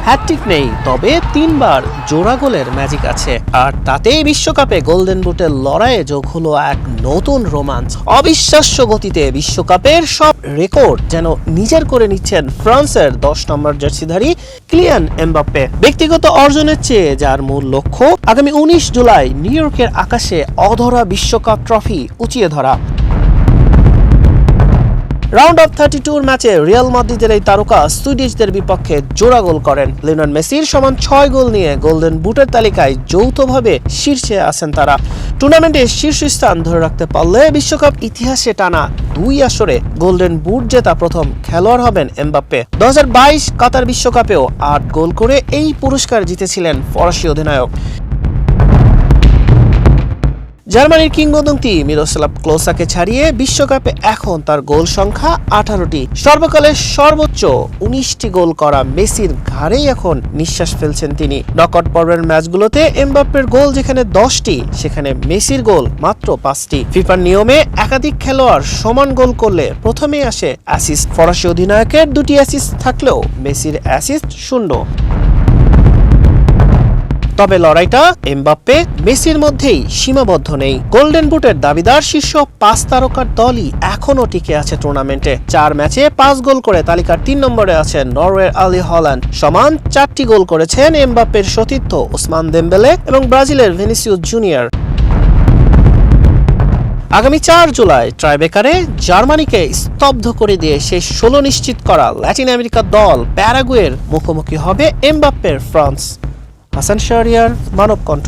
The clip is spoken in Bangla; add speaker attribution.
Speaker 1: হ্যাটট্রিক নেই, তবে 3বার জোড়া গোলের ম্যাজিক আছে, আর তাতেই বিশ্বকাপে গোল্ডেন বুটের লড়াইয়ে যোগ হলো এক নতুন রোমাঞ্চ। অবিশ্বাস্য গতিতে বিশ্বকাপের সব রেকর্ড যেন নিজের করে নিচ্ছেন ফ্রান্সের 10 নম্বর জার্সিধারী কিলিয়ান এমবাপ্পে। ব্যক্তিগত অর্জনের চেয়ে যার মূল লক্ষ্য আগামী 19 জুলাই নিউ ইয়র্কের আকাশে অধরা বিশ্বকাপ ট্রফি উঁচিয়ে ধরা। রাউন্ড অফ 32 ম্যাচে রিয়াল মাদ্রিদের এই তারকা সুইডিশদের বিপক্ষে জোড়া গোল করেন। লিওনেল মেসির সমান 6 গোল নিয়ে গোল্ডেন বুটের তালিকায় যৌথভাবে শীর্ষে আছেন তারা। টুর্নামেন্টে শীর্ষস্থান ধরে রাখতে পারলে বিশ্বকাপ ইতিহাসে টানা 2 আসরে গোল্ডেন বুট জেতা প্রথম খেলোয়াড় হবেন এমবাপ্পে। 2022 কাতার বিশ্বকাপেও 8 গোল করে এই পুরস্কার জিতেছিলেন ফরাসি অধিনায়ক। জার্মানির কিংবদন্তি মিরোস্লাভ ক্লোসাকে ছাড়িয়ে বিশ্বকাপে এখন তার গোল সংখ্যা 18টি। সর্বকালের সর্বোচ্চ 19টি গোল করা মেসির ঘাড়েই এখন নিঃশ্বাস ফেলছেন তিনি। নকআউট পর্বের ম্যাচগুলোতে এমবাপ্পের গোল যেখানে 10টি, সেখানে মেসির গোল মাত্র 5টি। ফিফার নিয়মে একাধিক খেলোয়াড় সমান গোল করলে প্রথমেই আসে অ্যাসিস্ট। ফরাসি অধিনায়কের 2টি অ্যাসিস্ট থাকলেও মেসির অ্যাসিস্ট 0। তবে লড়াইটা এমবাপ্পে মেসির মধ্যেই সীমাবদ্ধ নেই। গোল্ডেন বুটের দাবিদার শীর্ষ 5 তারকার দলই এখনও টিকে আছে টুর্নামেন্টে। 4 ম্যাচে 5 গোল করে তালিকার 3 নম্বরে আছেন নরওয়ের আর্লি হল্যান্ড। সমান 4টি গোল করেছেন এমবাপ্পের সতীর্থ ওসমান দেমবেলে এবং ব্রাজিলের ভিনিসিয়াস জুনিয়র। আগামী 4 জুলাই ট্রাইবেকারে জার্মানিকে স্তব্ধ করে দিয়ে শেষ 16 নিশ্চিত করা ল্যাটিন আমেরিকার দল প্যারাগুয়ের মুখোমুখি হবে এমবাপ্পের ফ্রান্স। হাসান শাহরিয়ার, মানব কণ্ঠ।